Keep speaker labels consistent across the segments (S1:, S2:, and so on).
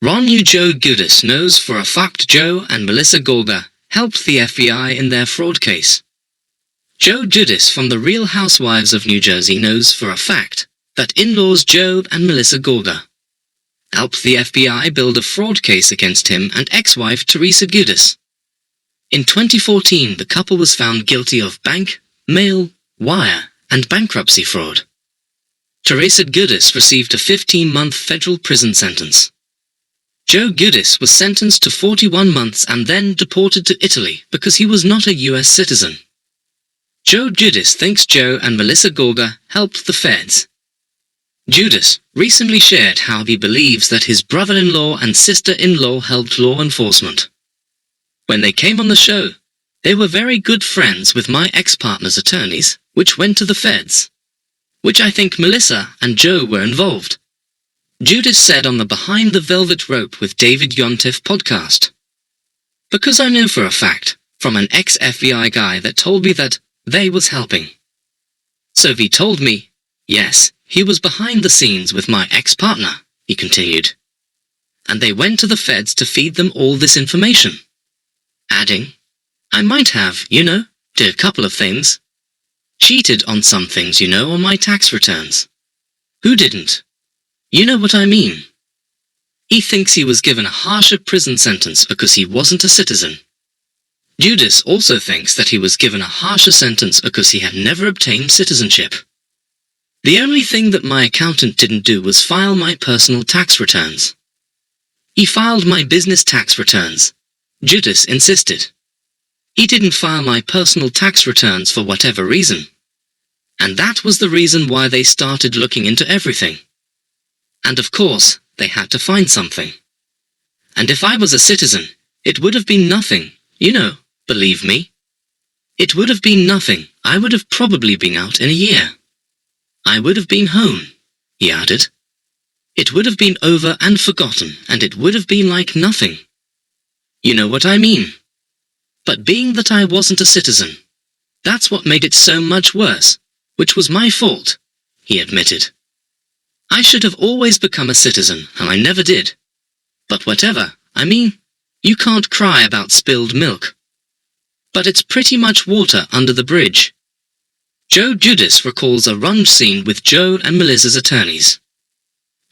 S1: Rhonj Joe Giudice knows for a fact Joe and Melissa Gorga helped the FBI in their fraud case. Joe Giudice from The Real Housewives of New Jersey knows for a fact that in-laws Joe and Melissa Gorga helped the FBI build a fraud case against him and ex-wife Teresa Giudice. In 2014, the couple was found guilty of bank, mail, wire, and bankruptcy fraud. Teresa Giudice received a 15-month federal prison sentence. Joe Giudice was sentenced to 41 months and then deported to Italy because he was not a U.S. citizen. Joe Giudice thinks Joe and Melissa Gorga helped the feds. Giudice recently shared how he believes that his brother-in-law and sister-in-law helped law enforcement. When they came on the show, they were very good friends with my ex-partner's attorneys, which went to the feds, which I think Melissa and Joe were involved. Giudice said on the Behind the Velvet Rope with David Yontef podcast. Because I know for a fact, from an ex-FBI guy that told me that they was helping. So he told me, yes, he was behind the scenes with my ex-partner, he continued. And they went to the feds to feed them all this information. Adding, I might have, did a couple of things. Cheated on some things, on my tax returns. Who didn't? You know what I mean. He thinks he was given a harsher prison sentence because he wasn't a citizen. Giudice also thinks that he was given a harsher sentence because he had never obtained citizenship. The only thing that my accountant didn't do was file my personal tax returns. He filed my business tax returns, Giudice insisted. He didn't file my personal tax returns for whatever reason. And that was the reason why they started looking into everything. And of course, they had to find something. And if I was a citizen, it would have been nothing, believe me. It would have been nothing. I would have probably been out in a year. I would have been home, he added. It would have been over and forgotten, and it would have been like nothing. You know what I mean? But being that I wasn't a citizen, that's what made it so much worse, which was my fault, he admitted. I should have always become a citizen, and I never did. But whatever, you can't cry about spilled milk. But it's pretty much water under the bridge. Joe Giudice recalls a Rhonj scene with Joe and Melissa's attorneys.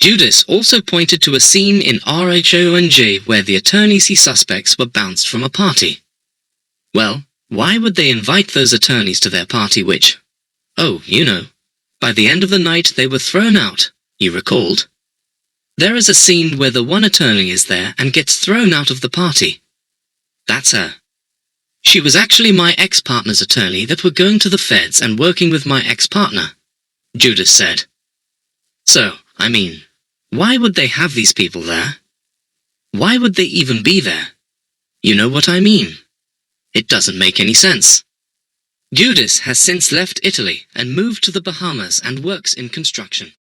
S1: Giudice also pointed to a scene in Rhonj where the attorneys he suspects were bounced from a party. Well, why would they invite those attorneys to their party which, by the end of the night they were thrown out, he recalled. There is a scene where the one attorney is there and gets thrown out of the party. That's her. She was actually my ex-partner's attorney that were going to the feds and working with my ex-partner, Giudice said. So, why would they have these people there? Why would they even be there? You know what I mean? It doesn't make any sense. Giudice has since left Italy and moved to the Bahamas and works in construction.